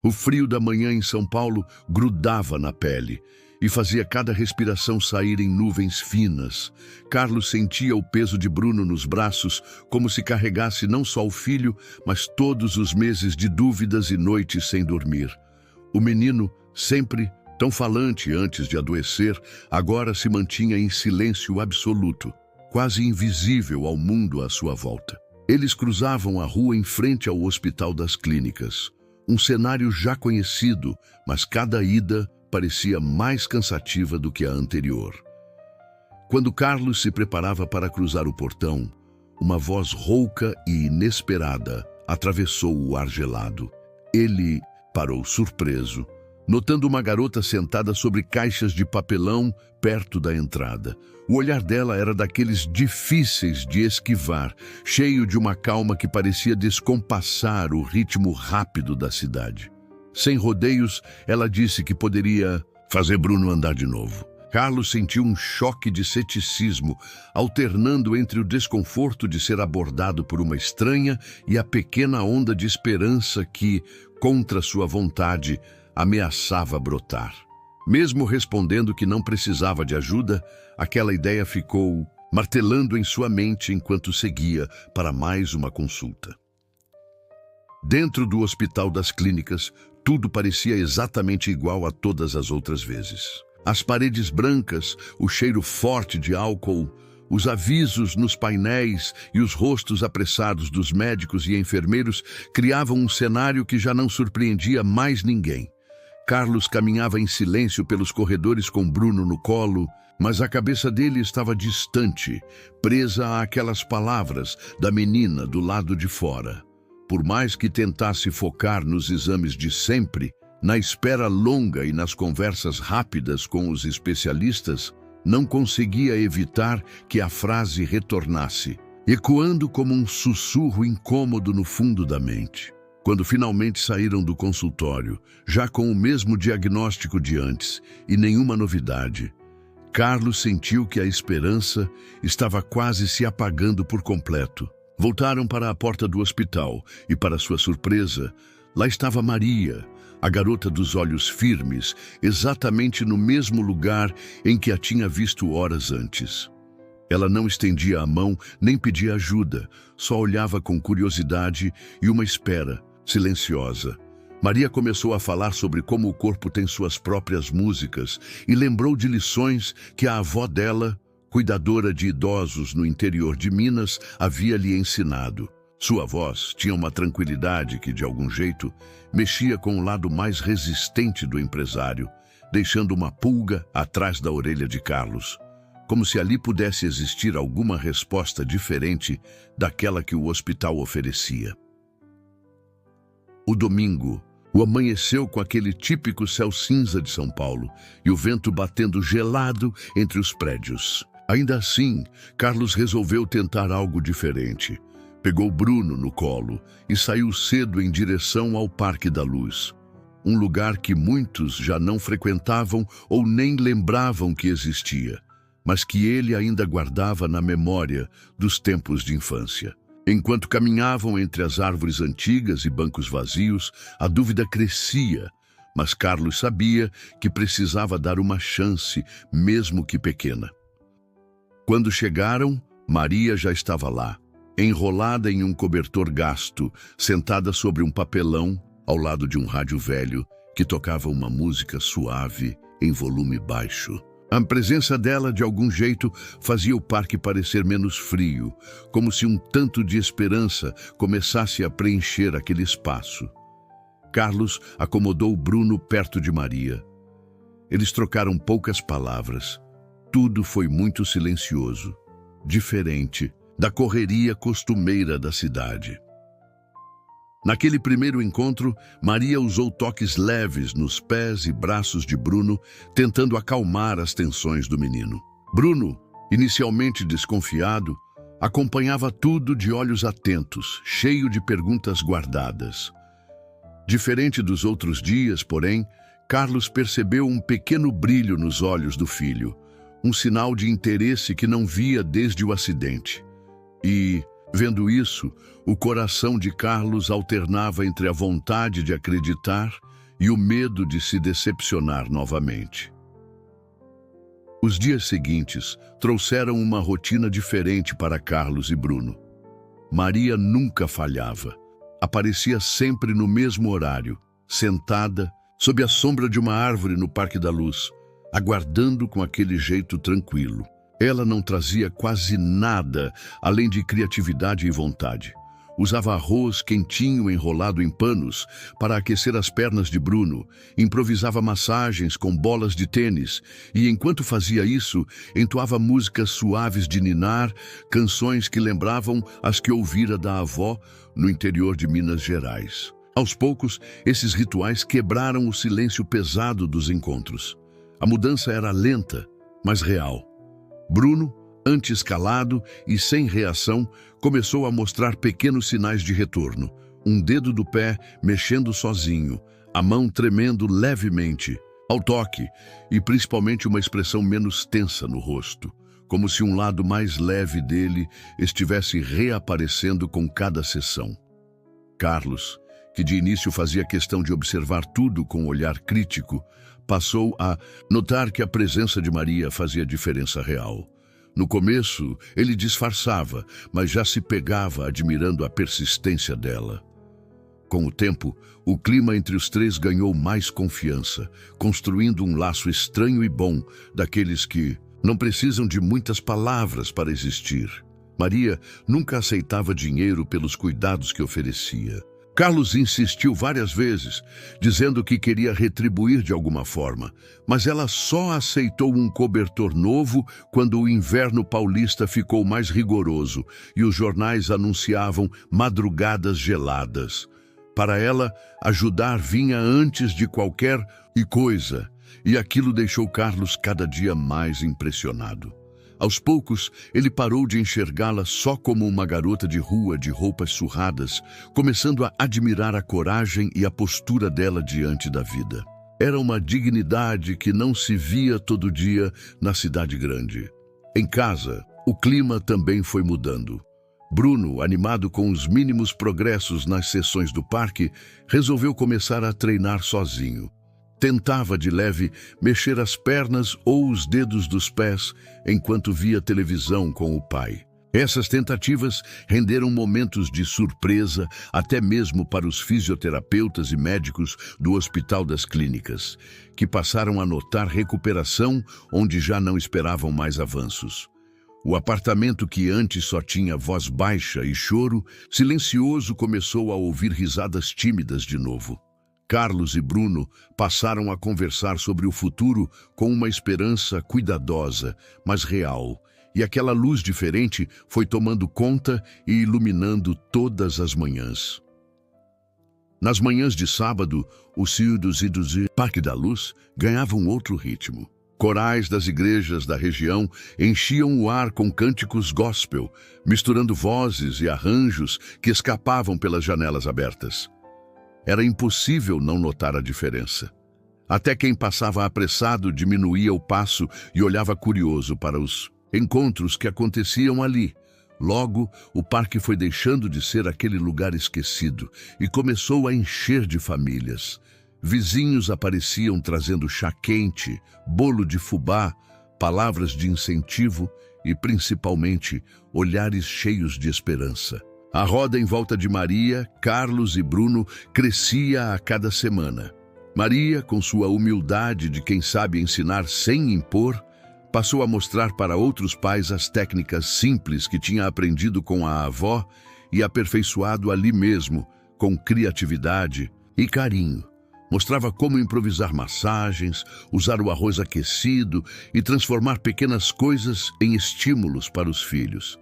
O frio da manhã em São Paulo grudava na pele e fazia cada respiração sair em nuvens finas. Carlos sentia o peso de Bruno nos braços, como se carregasse não só o filho, mas todos os meses de dúvidas e noites sem dormir. O menino, sempre tão falante antes de adoecer, agora se mantinha em silêncio absoluto, quase invisível ao mundo à sua volta. Eles cruzavam a rua em frente ao Hospital das Clínicas. Um cenário já conhecido, mas cada ida parecia mais cansativa do que a anterior. Quando Carlos se preparava para cruzar o portão, uma voz rouca e inesperada atravessou o ar gelado. Ele parou surpreso, notando uma garota sentada sobre caixas de papelão perto da entrada. O olhar dela era daqueles difíceis de esquivar, cheio de uma calma que parecia descompassar o ritmo rápido da cidade. Sem rodeios, ela disse que poderia fazer Bruno andar de novo. Carlos sentiu um choque de ceticismo, alternando entre o desconforto de ser abordado por uma estranha e a pequena onda de esperança que, contra sua vontade, ameaçava brotar. Mesmo respondendo que não precisava de ajuda, aquela ideia ficou martelando em sua mente enquanto seguia para mais uma consulta. Dentro do Hospital das Clínicas, tudo parecia exatamente igual a todas as outras vezes. As paredes brancas, o cheiro forte de álcool, os avisos nos painéis e os rostos apressados dos médicos e enfermeiros criavam um cenário que já não surpreendia mais ninguém. Carlos caminhava em silêncio pelos corredores com Bruno no colo, mas a cabeça dele estava distante, presa àquelas palavras da menina do lado de fora. Por mais que tentasse focar nos exames de sempre, na espera longa e nas conversas rápidas com os especialistas, não conseguia evitar que a frase retornasse, ecoando como um sussurro incômodo no fundo da mente. Quando finalmente saíram do consultório, já com o mesmo diagnóstico de antes e nenhuma novidade, Carlos sentiu que a esperança estava quase se apagando por completo. Voltaram para a porta do hospital e, para sua surpresa, lá estava Maria, a garota dos olhos firmes, exatamente no mesmo lugar em que a tinha visto horas antes. Ela não estendia a mão nem pedia ajuda, só olhava com curiosidade e uma espera silenciosa. Maria começou a falar sobre como o corpo tem suas próprias músicas e lembrou de lições que a avó dela, cuidadora de idosos no interior de Minas, havia lhe ensinado. Sua voz tinha uma tranquilidade que, de algum jeito, mexia com o lado mais resistente do empresário, deixando uma pulga atrás da orelha de Carlos, como se ali pudesse existir alguma resposta diferente daquela que o hospital oferecia. O domingo, o amanheceu com aquele típico céu cinza de São Paulo e o vento batendo gelado entre os prédios. Ainda assim, Carlos resolveu tentar algo diferente. Pegou Bruno no colo e saiu cedo em direção ao Parque da Luz, um lugar que muitos já não frequentavam ou nem lembravam que existia, mas que ele ainda guardava na memória dos tempos de infância. Enquanto caminhavam entre as árvores antigas e bancos vazios, a dúvida crescia, mas Carlos sabia que precisava dar uma chance, mesmo que pequena. Quando chegaram, Maria já estava lá, enrolada em um cobertor gasto, sentada sobre um papelão, ao lado de um rádio velho que tocava uma música suave em volume baixo. A presença dela, de algum jeito, fazia o parque parecer menos frio, como se um tanto de esperança começasse a preencher aquele espaço. Carlos acomodou Bruno perto de Maria. Eles trocaram poucas palavras. Tudo foi muito silencioso, diferente da correria costumeira da cidade. Naquele primeiro encontro, Maria usou toques leves nos pés e braços de Bruno, tentando acalmar as tensões do menino. Bruno, inicialmente desconfiado, acompanhava tudo de olhos atentos, cheio de perguntas guardadas. Diferente dos outros dias, porém, Carlos percebeu um pequeno brilho nos olhos do filho, um sinal de interesse que não via desde o acidente. E, vendo isso, o coração de Carlos alternava entre a vontade de acreditar e o medo de se decepcionar novamente. Os dias seguintes trouxeram uma rotina diferente para Carlos e Bruno. Maria nunca falhava. Aparecia sempre no mesmo horário, sentada sob a sombra de uma árvore no Parque da Luz, aguardando com aquele jeito tranquilo. Ela não trazia quase nada além de criatividade e vontade. Usava arroz quentinho enrolado em panos para aquecer as pernas de Bruno, improvisava massagens com bolas de tênis e, enquanto fazia isso, entoava músicas suaves de ninar, canções que lembravam as que ouvira da avó no interior de Minas Gerais. Aos poucos, esses rituais quebraram o silêncio pesado dos encontros. A mudança era lenta, mas real. Bruno, antes calado e sem reação, começou a mostrar pequenos sinais de retorno. Um dedo do pé mexendo sozinho, a mão tremendo levemente, ao toque, e principalmente uma expressão menos tensa no rosto, como se um lado mais leve dele estivesse reaparecendo com cada sessão. Carlos, que de início fazia questão de observar tudo com um olhar crítico, passou a notar que a presença de Maria fazia diferença real. No começo, ele disfarçava, mas já se pegava admirando a persistência dela. Com o tempo, o clima entre os três ganhou mais confiança, construindo um laço estranho e bom, daqueles que não precisam de muitas palavras para existir. Maria nunca aceitava dinheiro pelos cuidados que oferecia. Carlos insistiu várias vezes, dizendo que queria retribuir de alguma forma, mas ela só aceitou um cobertor novo quando o inverno paulista ficou mais rigoroso e os jornais anunciavam madrugadas geladas. Para ela, ajudar vinha antes de qualquer coisa, e aquilo deixou Carlos cada dia mais impressionado. Aos poucos, ele parou de enxergá-la só como uma garota de rua de roupas surradas, começando a admirar a coragem e a postura dela diante da vida. Era uma dignidade que não se via todo dia na cidade grande. Em casa, o clima também foi mudando. Bruno, animado com os mínimos progressos nas sessões do parque, resolveu começar a treinar sozinho. Tentava de leve mexer as pernas ou os dedos dos pés enquanto via televisão com o pai. Essas tentativas renderam momentos de surpresa até mesmo para os fisioterapeutas e médicos do Hospital das Clínicas, que passaram a notar recuperação onde já não esperavam mais avanços. O apartamento que antes só tinha voz baixa e choro, silencioso, começou a ouvir risadas tímidas de novo. Carlos e Bruno passaram a conversar sobre o futuro com uma esperança cuidadosa, mas real, e aquela luz diferente foi tomando conta e iluminando todas as manhãs. Nas manhãs de sábado, os Ciúdos e do Parque da Luz ganhavam outro ritmo. Corais das igrejas da região enchiam o ar com cânticos gospel, misturando vozes e arranjos que escapavam pelas janelas abertas. Era impossível não notar a diferença. Até quem passava apressado diminuía o passo e olhava curioso para os encontros que aconteciam ali. Logo, o parque foi deixando de ser aquele lugar esquecido e começou a encher de famílias. Vizinhos apareciam trazendo chá quente, bolo de fubá, palavras de incentivo e, principalmente, olhares cheios de esperança. A roda em volta de Maria, Carlos e Bruno crescia a cada semana. Maria, com sua humildade de quem sabe ensinar sem impor, passou a mostrar para outros pais as técnicas simples que tinha aprendido com a avó e aperfeiçoado ali mesmo, com criatividade e carinho. Mostrava como improvisar massagens, usar o arroz aquecido e transformar pequenas coisas em estímulos para os filhos.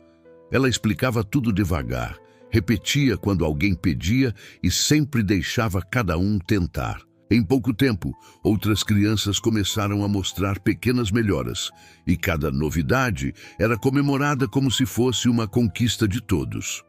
Ela explicava tudo devagar, repetia quando alguém pedia e sempre deixava cada um tentar. Em pouco tempo, outras crianças começaram a mostrar pequenas melhoras, e cada novidade era comemorada como se fosse uma conquista de todos.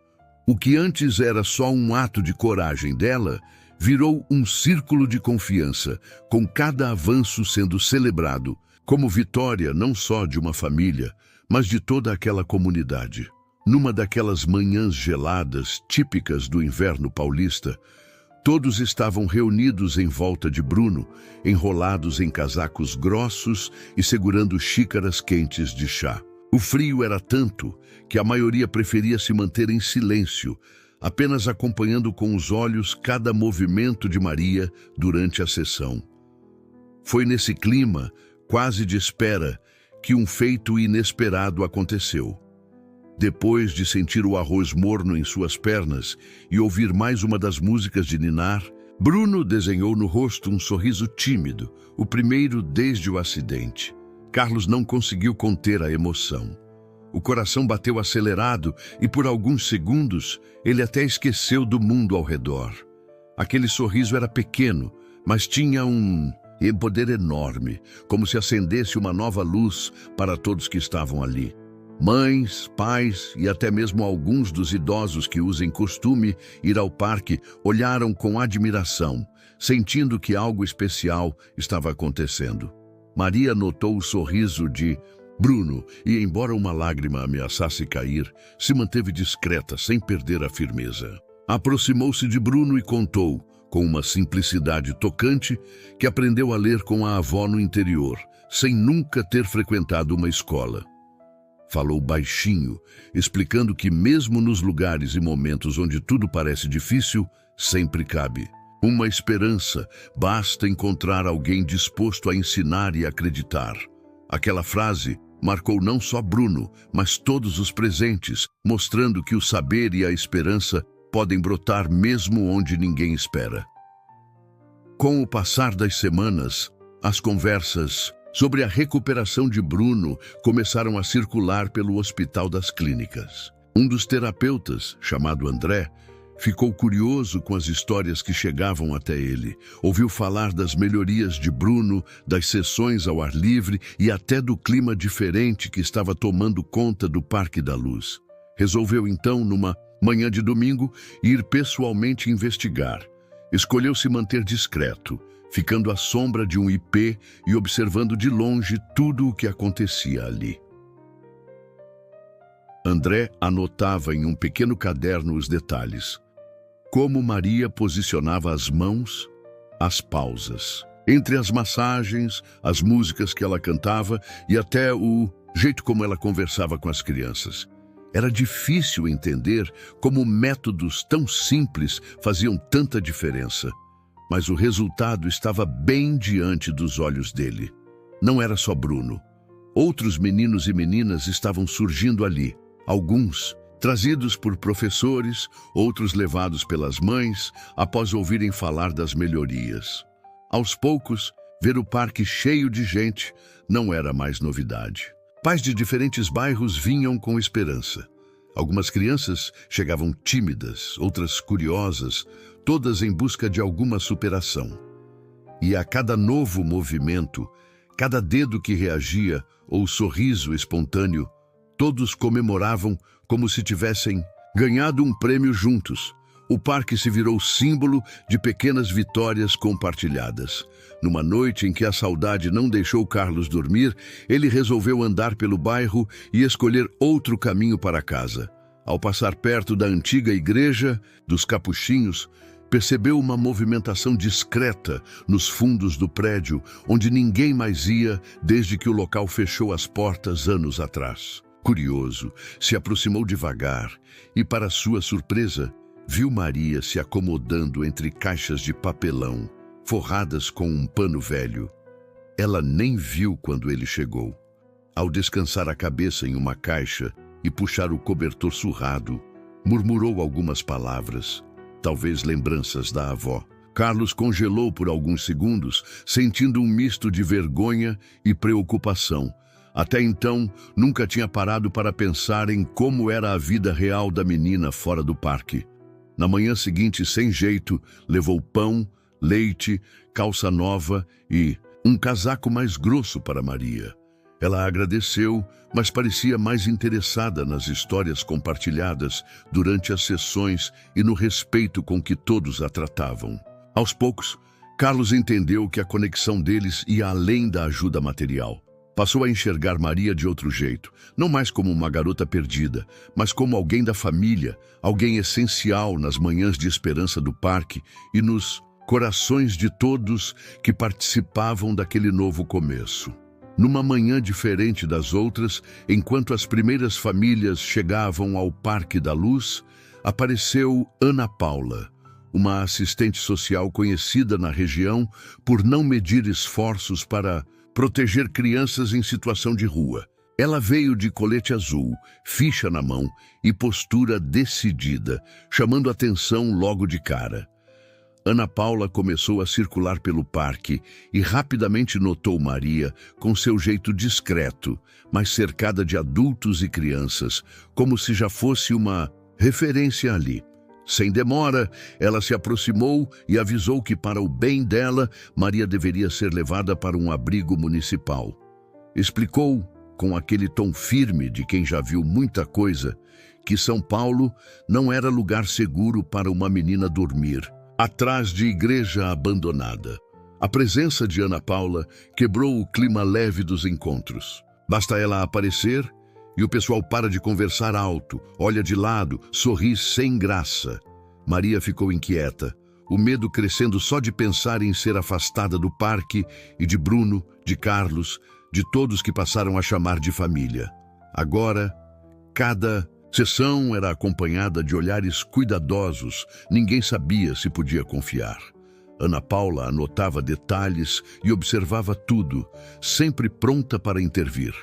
O que antes era só um ato de coragem dela, virou um círculo de confiança, com cada avanço sendo celebrado, como vitória não só de uma família, mas de toda aquela comunidade. Numa daquelas manhãs geladas, típicas do inverno paulista, Todos estavam reunidos em volta de Bruno, enrolados em casacos grossos e segurando xícaras quentes de chá. O frio era tanto que a maioria preferia se manter em silêncio, apenas acompanhando com os olhos cada movimento de Maria durante a sessão. Foi nesse clima, quase de espera, que um feito inesperado aconteceu. Depois de sentir o arroz morno em suas pernas e ouvir mais uma das músicas de ninar, Bruno desenhou no rosto um sorriso tímido, o primeiro desde o acidente. Carlos não conseguiu conter a emoção. O coração bateu acelerado e por alguns segundos ele até esqueceu do mundo ao redor. Aquele sorriso era pequeno, mas tinha um poder enorme, como se acendesse uma nova luz para todos que estavam ali. Mães, pais e até mesmo alguns dos idosos que usam costume ir ao parque olharam com admiração, sentindo que algo especial estava acontecendo. Maria notou o sorriso de Bruno e, embora uma lágrima ameaçasse cair, se manteve discreta, sem perder a firmeza. Aproximou-se de Bruno e contou, com uma simplicidade tocante, que aprendeu a ler com a avó no interior, sem nunca ter frequentado uma escola. Falou baixinho, explicando que mesmo nos lugares e momentos onde tudo parece difícil, sempre cabe uma esperança, basta encontrar alguém disposto a ensinar e acreditar. Aquela frase marcou não só Bruno, mas todos os presentes, mostrando que o saber e a esperança podem brotar mesmo onde ninguém espera. Com o passar das semanas, as conversas sobre a recuperação de Bruno começaram a circular pelo Hospital das Clínicas. Um dos terapeutas, chamado André, ficou curioso com as histórias que chegavam até ele. Ouviu falar das melhorias de Bruno, das sessões ao ar livre e até do clima diferente que estava tomando conta do Parque da Luz. Resolveu então, numa manhã de domingo, ir pessoalmente investigar. Escolheu se manter discreto, ficando à sombra de um ipê e observando de longe tudo o que acontecia ali. André anotava em um pequeno caderno os detalhes. Como Maria posicionava as mãos, as pausas, entre as massagens, as músicas que ela cantava e até o jeito como ela conversava com as crianças. Era difícil entender como métodos tão simples faziam tanta diferença. Mas o resultado estava bem diante dos olhos dele. Não era só Bruno. Outros meninos e meninas estavam surgindo ali. Alguns trazidos por professores, outros levados pelas mães, após ouvirem falar das melhorias. Aos poucos, ver o parque cheio de gente não era mais novidade. Pais de diferentes bairros vinham com esperança. Algumas crianças chegavam tímidas, outras curiosas, todas em busca de alguma superação. E a cada novo movimento, cada dedo que reagia ou sorriso espontâneo, todos comemoravam como se tivessem ganhado um prêmio juntos. O parque se virou símbolo de pequenas vitórias compartilhadas. Numa noite em que a saudade não deixou Carlos dormir, ele resolveu andar pelo bairro e escolher outro caminho para casa. Ao passar perto da antiga igreja dos Capuchinhos, percebeu uma movimentação discreta nos fundos do prédio, onde ninguém mais ia desde que o local fechou as portas anos atrás. Curioso, se aproximou devagar e, para sua surpresa, viu Maria se acomodando entre caixas de papelão, forradas com um pano velho. Ela nem viu quando ele chegou. Ao descansar a cabeça em uma caixa e puxar o cobertor surrado, murmurou algumas palavras, talvez lembranças da avó. Carlos congelou por alguns segundos, sentindo um misto de vergonha e preocupação. Até então, nunca tinha parado para pensar em como era a vida real da menina fora do parque. Na manhã seguinte, sem jeito, levou pão, leite, calça nova e um casaco mais grosso para Maria. Ela agradeceu, mas parecia mais interessada nas histórias compartilhadas durante as sessões e no respeito com que todos a tratavam. Aos poucos, Carlos entendeu que a conexão deles ia além da ajuda material. Passou a enxergar Maria de outro jeito, não mais como uma garota perdida, mas como alguém da família, alguém essencial nas manhãs de esperança do parque e nos corações de todos que participavam daquele novo começo. Numa manhã diferente das outras, enquanto as primeiras famílias chegavam ao Parque da Luz, apareceu Ana Paula, uma assistente social conhecida na região por não medir esforços para proteger crianças em situação de rua. Ela veio de colete azul, ficha na mão e postura decidida, chamando atenção logo de cara. Ana Paula começou a circular pelo parque e rapidamente notou Maria com seu jeito discreto, mas cercada de adultos e crianças, como se já fosse uma referência ali. Sem demora, ela se aproximou e avisou que, para o bem dela, Maria deveria ser levada para um abrigo municipal. Explicou, com aquele tom firme de quem já viu muita coisa, que São Paulo não era lugar seguro para uma menina dormir atrás de igreja abandonada. A presença de Ana Paula quebrou o clima leve dos encontros. Basta ela aparecer e o pessoal para de conversar alto, olha de lado, sorri sem graça. Maria ficou inquieta, o medo crescendo só de pensar em ser afastada do parque e de Bruno, de Carlos, de todos que passaram a chamar de família. Agora, cada sessão era acompanhada de olhares cuidadosos, ninguém sabia se podia confiar. Ana Paula anotava detalhes e observava tudo, sempre pronta para intervir.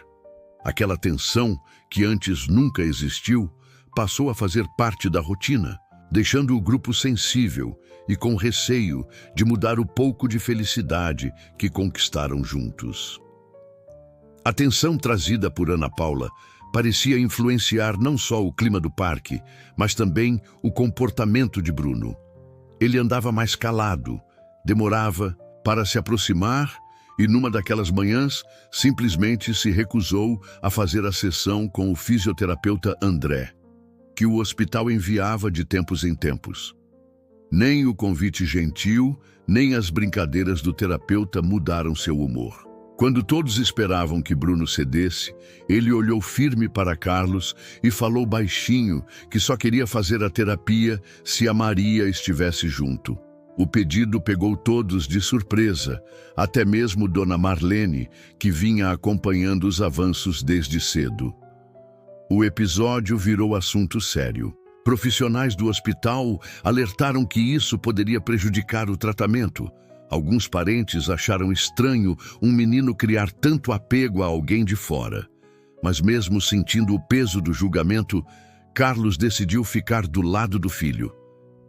Aquela tensão, que antes nunca existiu, passou a fazer parte da rotina, deixando o grupo sensível e com receio de mudar o pouco de felicidade que conquistaram juntos. A tensão trazida por Ana Paula parecia influenciar não só o clima do parque, mas também o comportamento de Bruno. Ele andava mais calado, demorava para se aproximar e, numa daquelas manhãs, simplesmente se recusou a fazer a sessão com o fisioterapeuta André, que o hospital enviava de tempos em tempos. Nem o convite gentil, nem as brincadeiras do terapeuta mudaram seu humor. Quando todos esperavam que Bruno cedesse, ele olhou firme para Carlos e falou baixinho que só queria fazer a terapia se a Maria estivesse junto. O pedido pegou todos de surpresa, até mesmo Dona Marlene, que vinha acompanhando os avanços desde cedo. O episódio virou assunto sério. Profissionais do hospital alertaram que isso poderia prejudicar o tratamento. Alguns parentes acharam estranho um menino criar tanto apego a alguém de fora. Mas mesmo sentindo o peso do julgamento, Carlos decidiu ficar do lado do filho.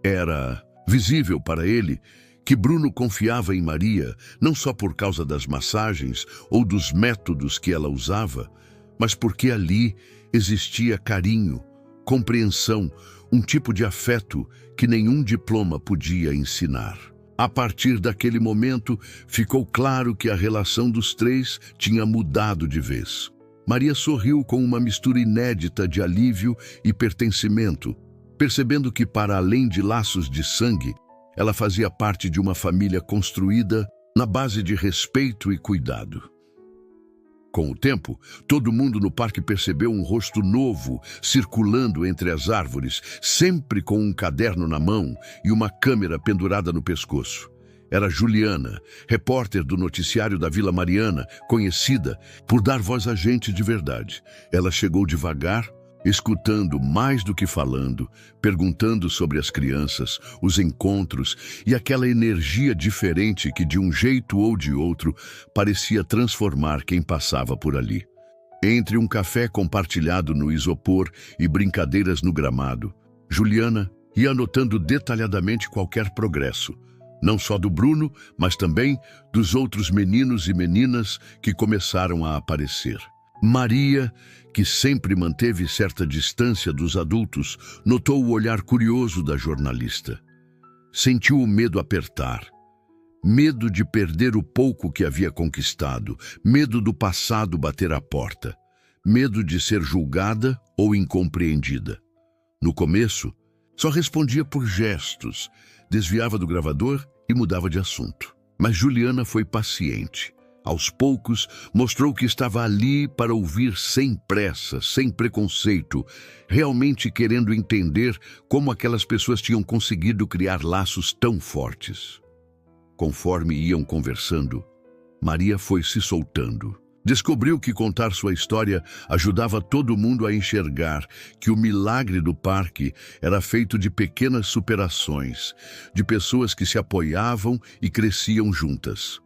Era visível para ele que Bruno confiava em Maria, não só por causa das massagens ou dos métodos que ela usava, mas porque ali existia carinho, compreensão, um tipo de afeto que nenhum diploma podia ensinar. A partir daquele momento, ficou claro que a relação dos três tinha mudado de vez. Maria sorriu com uma mistura inédita de alívio e pertencimento, percebendo que, para além de laços de sangue, ela fazia parte de uma família construída na base de respeito e cuidado. Com o tempo, todo mundo no parque percebeu um rosto novo circulando entre as árvores, sempre com um caderno na mão e uma câmera pendurada no pescoço. Era Juliana, repórter do noticiário da Vila Mariana, conhecida por dar voz a gente de verdade. Ela chegou devagar, escutando mais do que falando, perguntando sobre as crianças, os encontros e aquela energia diferente que, de um jeito ou de outro, parecia transformar quem passava por ali. Entre um café compartilhado no isopor e brincadeiras no gramado, Juliana ia anotando detalhadamente qualquer progresso, não só do Bruno, mas também dos outros meninos e meninas que começaram a aparecer. Maria, que sempre manteve certa distância dos adultos, notou o olhar curioso da jornalista. Sentiu o medo apertar. Medo de perder o pouco que havia conquistado, medo do passado bater à porta, medo de ser julgada ou incompreendida. No começo, só respondia por gestos, desviava do gravador e mudava de assunto. Mas Juliana foi paciente. Aos poucos, mostrou que estava ali para ouvir sem pressa, sem preconceito, realmente querendo entender como aquelas pessoas tinham conseguido criar laços tão fortes. Conforme iam conversando, Maria foi se soltando. Descobriu que contar sua história ajudava todo mundo a enxergar que o milagre do parque era feito de pequenas superações, de pessoas que se apoiavam e cresciam juntas.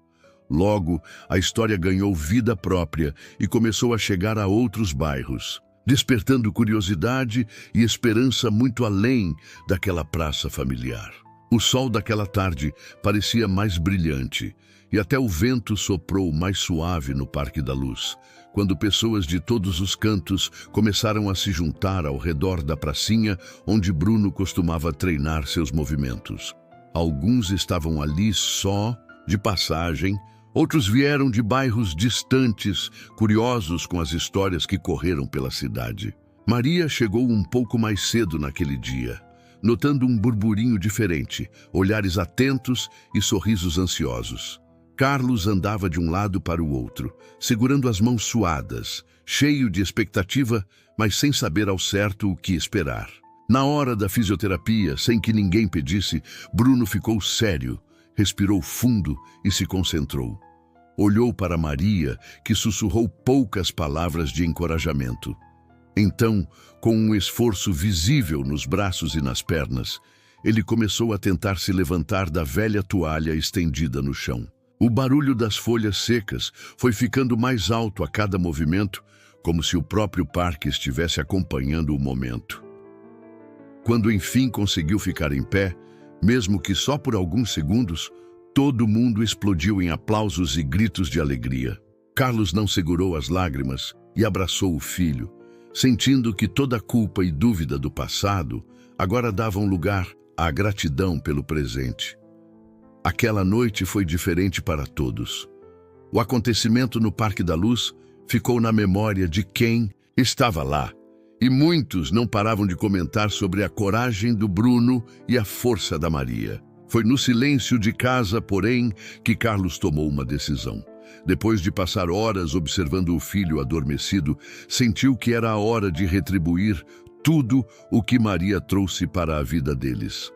Logo, a história ganhou vida própria e começou a chegar a outros bairros, despertando curiosidade e esperança muito além daquela praça familiar. O sol daquela tarde parecia mais brilhante e até o vento soprou mais suave no Parque da Luz, quando pessoas de todos os cantos começaram a se juntar ao redor da pracinha onde Bruno costumava treinar seus movimentos. Alguns estavam ali só, de passagem. Outros vieram de bairros distantes, curiosos com as histórias que correram pela cidade. Maria chegou um pouco mais cedo naquele dia, notando um burburinho diferente, olhares atentos e sorrisos ansiosos. Carlos andava de um lado para o outro, segurando as mãos suadas, cheio de expectativa, mas sem saber ao certo o que esperar. Na hora da fisioterapia, sem que ninguém pedisse, Bruno ficou sério, respirou fundo e se concentrou. Olhou para Maria, que sussurrou poucas palavras de encorajamento. Então, com um esforço visível nos braços e nas pernas, ele começou a tentar se levantar da velha toalha estendida no chão. O barulho das folhas secas foi ficando mais alto a cada movimento, como se o próprio parque estivesse acompanhando o momento. Quando enfim conseguiu ficar em pé, mesmo que só por alguns segundos, todo mundo explodiu em aplausos e gritos de alegria. Carlos não segurou as lágrimas e abraçou o filho, sentindo que toda a culpa e dúvida do passado agora davam lugar à gratidão pelo presente. Aquela noite foi diferente para todos. O acontecimento no Parque da Luz ficou na memória de quem estava lá, e muitos não paravam de comentar sobre a coragem do Bruno e a força da Maria. Foi no silêncio de casa, porém, que Carlos tomou uma decisão. Depois de passar horas observando o filho adormecido, sentiu que era a hora de retribuir tudo o que Maria trouxe para a vida deles.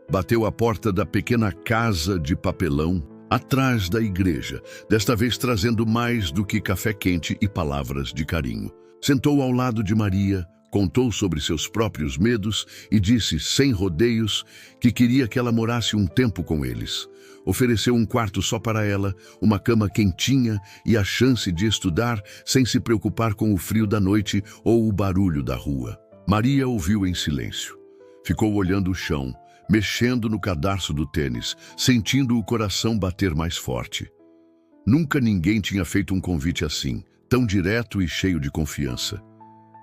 Bateu à porta da pequena casa de papelão, atrás da igreja, desta vez trazendo mais do que café quente e palavras de carinho. Sentou ao lado de Maria, contou sobre seus próprios medos e disse, sem rodeios, que queria que ela morasse um tempo com eles. Ofereceu um quarto só para ela, uma cama quentinha e a chance de estudar sem se preocupar com o frio da noite ou o barulho da rua. Maria ouviu em silêncio. Ficou olhando o chão, mexendo no cadarço do tênis, sentindo o coração bater mais forte. Nunca ninguém tinha feito um convite assim, tão direto e cheio de confiança.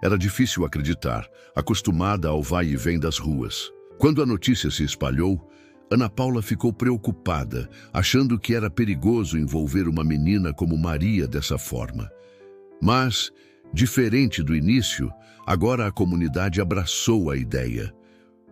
Era difícil acreditar, acostumada ao vai e vem das ruas. Quando a notícia se espalhou, Ana Paula ficou preocupada, achando que era perigoso envolver uma menina como Maria dessa forma. Mas, diferente do início, agora a comunidade abraçou a ideia.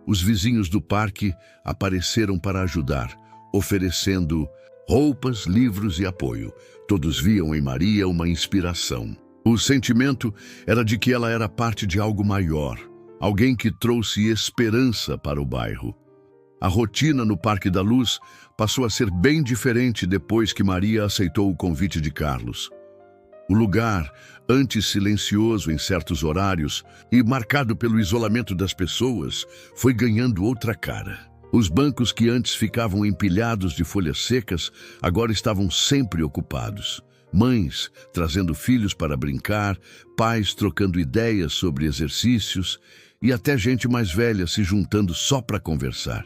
Os vizinhos do parque apareceram para ajudar, oferecendo roupas, livros e apoio. Todos viam em Maria uma inspiração. O sentimento era de que ela era parte de algo maior, alguém que trouxe esperança para o bairro. A rotina no Parque da Luz passou a ser bem diferente depois que Maria aceitou o convite de Carlos. O lugar, antes silencioso em certos horários e marcado pelo isolamento das pessoas, foi ganhando outra cara. Os bancos que antes ficavam empilhados de folhas secas agora estavam sempre ocupados. Mães trazendo filhos para brincar, pais trocando ideias sobre exercícios e até gente mais velha se juntando só para conversar.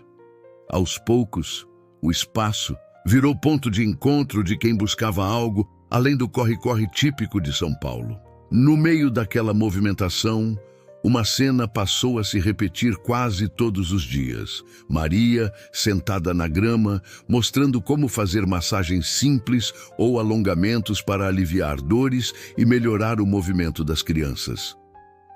Aos poucos, o espaço virou ponto de encontro de quem buscava algo além do corre-corre típico de São Paulo. No meio daquela movimentação, uma cena passou a se repetir quase todos os dias. Maria, sentada na grama, mostrando como fazer massagens simples ou alongamentos para aliviar dores e melhorar o movimento das crianças.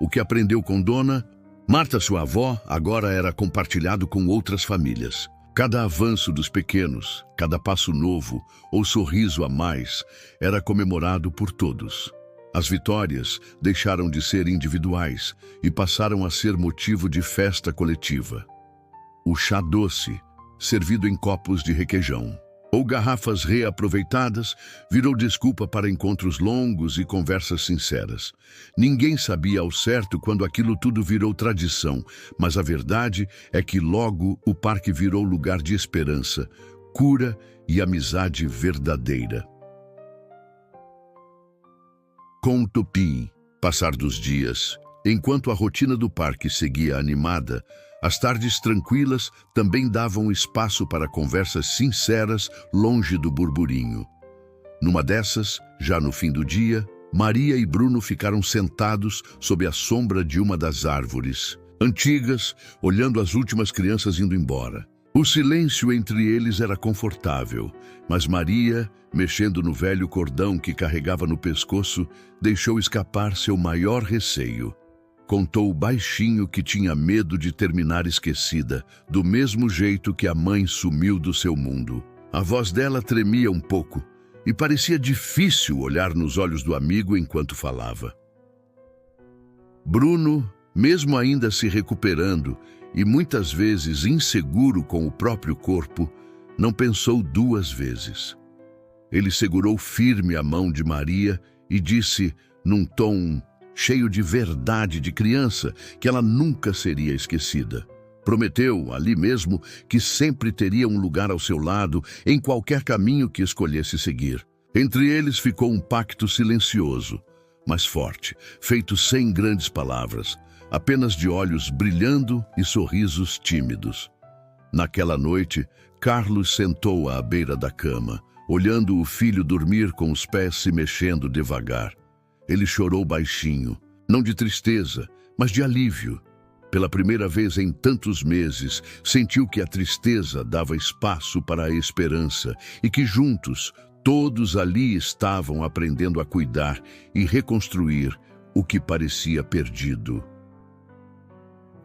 O que aprendeu com Dona Marta, sua avó, agora era compartilhado com outras famílias. Cada avanço dos pequenos, cada passo novo ou sorriso a mais era comemorado por todos. As vitórias deixaram de ser individuais e passaram a ser motivo de festa coletiva. O chá doce, servido em copos de requeijão, ou garrafas reaproveitadas, virou desculpa para encontros longos e conversas sinceras. Ninguém sabia ao certo quando aquilo tudo virou tradição, mas a verdade é que logo o parque virou lugar de esperança, cura e amizade verdadeira. Com o Tupim, passar dos dias, enquanto a rotina do parque seguia animada, as tardes tranquilas também davam espaço para conversas sinceras longe do burburinho. Numa dessas, já no fim do dia, Maria e Bruno ficaram sentados sob a sombra de uma das árvores, antigas, olhando as últimas crianças indo embora. O silêncio entre eles era confortável, mas Maria, mexendo no velho cordão que carregava no pescoço, deixou escapar seu maior receio. Contou baixinho que tinha medo de terminar esquecida, do mesmo jeito que a mãe sumiu do seu mundo. A voz dela tremia um pouco e parecia difícil olhar nos olhos do amigo enquanto falava. Bruno, mesmo ainda se recuperando e muitas vezes inseguro com o próprio corpo, não pensou duas vezes. Ele segurou firme a mão de Maria e disse, num tom cheio de verdade de criança, que ela nunca seria esquecida. Prometeu, ali mesmo, que sempre teria um lugar ao seu lado, em qualquer caminho que escolhesse seguir. Entre eles ficou um pacto silencioso, mas forte, feito sem grandes palavras, apenas de olhos brilhando e sorrisos tímidos. Naquela noite, Carlos sentou à beira da cama, olhando o filho dormir com os pés se mexendo devagar. Ele chorou baixinho, não de tristeza, mas de alívio. Pela primeira vez em tantos meses, sentiu que a tristeza dava espaço para a esperança e que juntos, todos ali estavam aprendendo a cuidar e reconstruir o que parecia perdido.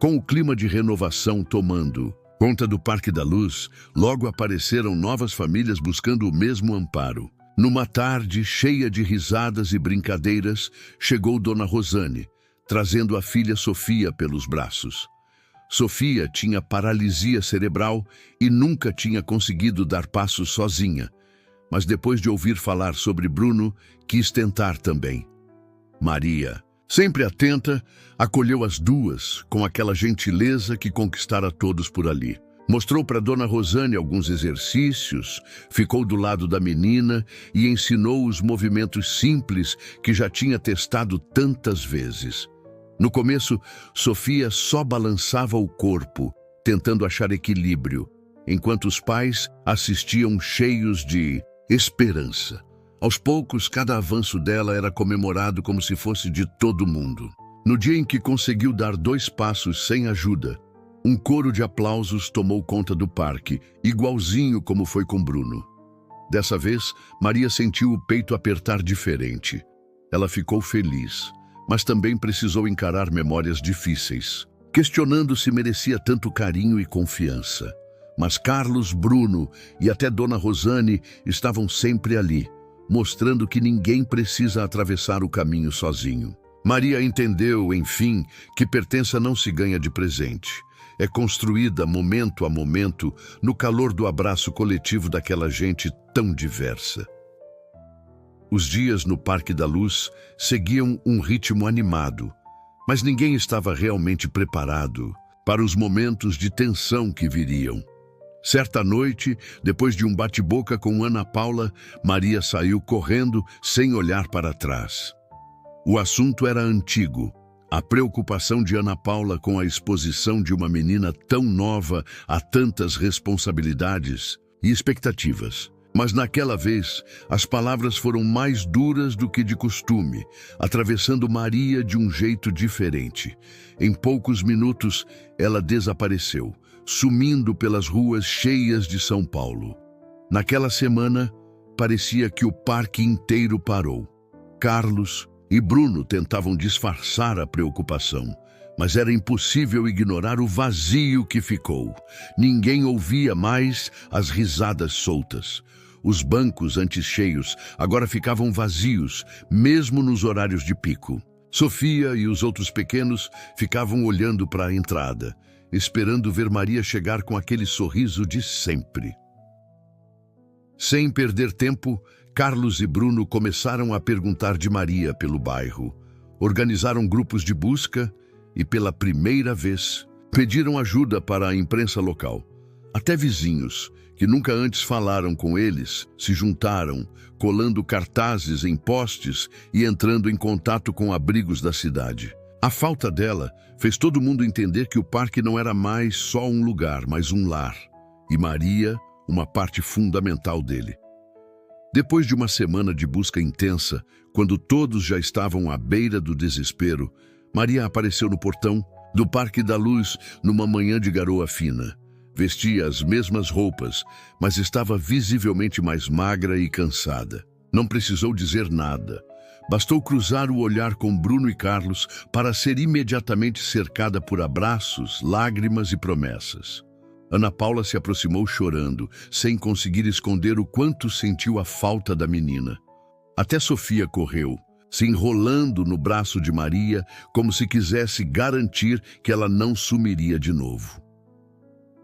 Com o clima de renovação tomando conta do Parque da Luz, logo apareceram novas famílias buscando o mesmo amparo. Numa tarde cheia de risadas e brincadeiras, chegou Dona Rosane, trazendo a filha Sofia pelos braços. Sofia tinha paralisia cerebral e nunca tinha conseguido dar passos sozinha, mas depois de ouvir falar sobre Bruno, quis tentar também. Maria, sempre atenta, acolheu as duas com aquela gentileza que conquistara todos por ali. Mostrou para Dona Rosane alguns exercícios, ficou do lado da menina e ensinou os movimentos simples que já tinha testado tantas vezes. No começo, Sofia só balançava o corpo, tentando achar equilíbrio, enquanto os pais assistiam cheios de esperança. Aos poucos, cada avanço dela era comemorado como se fosse de todo mundo. No dia em que conseguiu dar 2 passos sem ajuda, um coro de aplausos tomou conta do parque, igualzinho como foi com Bruno. Dessa vez, Maria sentiu o peito apertar diferente. Ela ficou feliz, mas também precisou encarar memórias difíceis, questionando se merecia tanto carinho e confiança. Mas Carlos, Bruno e até Dona Rosane estavam sempre ali, mostrando que ninguém precisa atravessar o caminho sozinho. Maria entendeu, enfim, que pertença não se ganha de presente. É construída momento a momento no calor do abraço coletivo daquela gente tão diversa. Os dias no Parque da Luz seguiam um ritmo animado, mas ninguém estava realmente preparado para os momentos de tensão que viriam. Certa noite, depois de um bate-boca com Ana Paula, Maria saiu correndo sem olhar para trás. O assunto era antigo. A preocupação de Ana Paula com a exposição de uma menina tão nova a tantas responsabilidades e expectativas. Mas naquela vez, as palavras foram mais duras do que de costume, atravessando Maria de um jeito diferente. Em poucos minutos, ela desapareceu, sumindo pelas ruas cheias de São Paulo. Naquela semana, parecia que o parque inteiro parou. Carlos e Bruno tentavam disfarçar a preocupação, Mas era impossível ignorar o vazio que ficou. Ninguém ouvia mais as risadas soltas. Os bancos antes cheios agora ficavam vazios, mesmo nos horários de pico. Sofia e os outros pequenos ficavam olhando para a entrada, esperando ver Maria chegar com aquele sorriso de sempre. Sem perder tempo, Carlos e Bruno começaram a perguntar de Maria pelo bairro. Organizaram grupos de busca e, pela primeira vez, pediram ajuda para a imprensa local. Até vizinhos, que nunca antes falaram com eles, se juntaram, colando cartazes em postes e entrando em contato com abrigos da cidade. A falta dela fez todo mundo entender que o parque não era mais só um lugar, mas um lar. E Maria, uma parte fundamental dele. Depois de uma semana de busca intensa, quando todos já estavam à beira do desespero, Maria apareceu no portão do Parque da Luz numa manhã de garoa fina. Vestia as mesmas roupas, mas estava visivelmente mais magra e cansada. Não precisou dizer nada. Bastou cruzar o olhar com Bruno e Carlos para ser imediatamente cercada por abraços, lágrimas e promessas. Ana Paula se aproximou chorando, sem conseguir esconder o quanto sentiu a falta da menina. Até Sofia correu, se enrolando no braço de Maria, como se quisesse garantir que ela não sumiria de novo.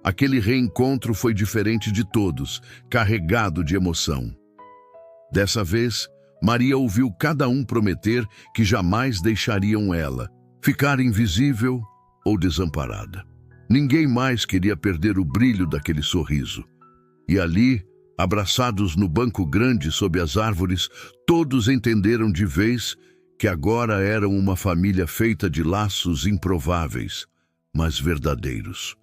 Aquele reencontro foi diferente de todos, carregado de emoção. Dessa vez, Maria ouviu cada um prometer que jamais deixariam ela, ficar invisível ou desamparada. Ninguém mais queria perder o brilho daquele sorriso. E ali, abraçados no banco grande sob as árvores, todos entenderam de vez que agora eram uma família feita de laços improváveis, mas verdadeiros.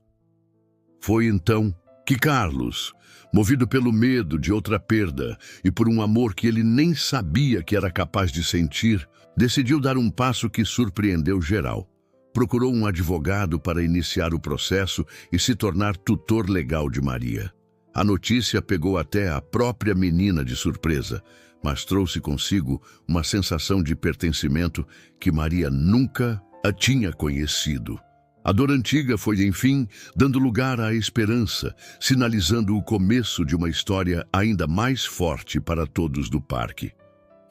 Foi então que Carlos, movido pelo medo de outra perda e por um amor que ele nem sabia que era capaz de sentir, decidiu dar um passo que surpreendeu geral. Procurou um advogado para iniciar o processo e se tornar tutor legal de Maria. A notícia pegou até a própria menina de surpresa, mas trouxe consigo uma sensação de pertencimento que Maria nunca a tinha conhecido. A dor antiga foi, enfim, dando lugar à esperança, sinalizando o começo de uma história ainda mais forte para todos do parque.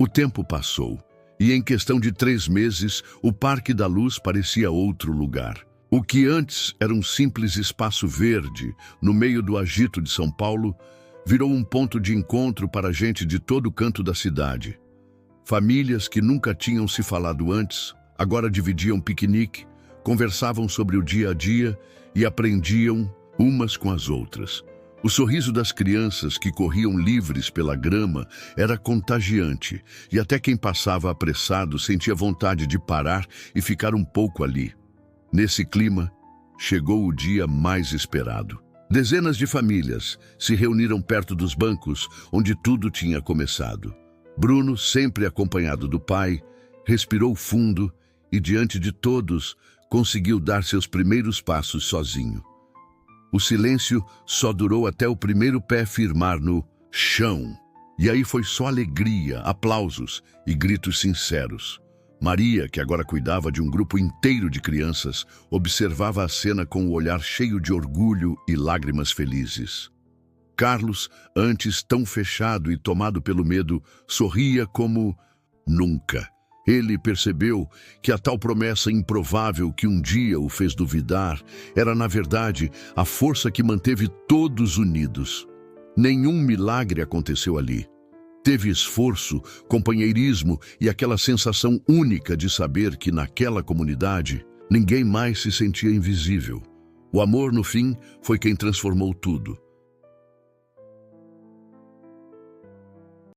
O tempo passou, e em questão de 3 meses, o Parque da Luz parecia outro lugar. O que antes era um simples espaço verde, no meio do agito de São Paulo, virou um ponto de encontro para gente de todo canto da cidade. Famílias que nunca tinham se falado antes, agora dividiam piquenique, conversavam sobre o dia a dia e aprendiam umas com as outras. O sorriso das crianças que corriam livres pela grama era contagiante, e até quem passava apressado sentia vontade de parar e ficar um pouco ali. Nesse clima, chegou o dia mais esperado. Dezenas de famílias se reuniram perto dos bancos onde tudo tinha começado. Bruno, sempre acompanhado do pai, respirou fundo e, diante de todos, conseguiu dar seus primeiros passos sozinho. O silêncio só durou até o primeiro pé firmar no chão. E aí foi só alegria, aplausos e gritos sinceros. Maria, que agora cuidava de um grupo inteiro de crianças, observava a cena com o olhar cheio de orgulho e lágrimas felizes. Carlos, antes tão fechado e tomado pelo medo, sorria como nunca. Ele percebeu que a tal promessa improvável que um dia o fez duvidar era, na verdade, a força que manteve todos unidos. Nenhum milagre aconteceu ali. Teve esforço, companheirismo e aquela sensação única de saber que naquela comunidade ninguém mais se sentia invisível. O amor, no fim, foi quem transformou tudo.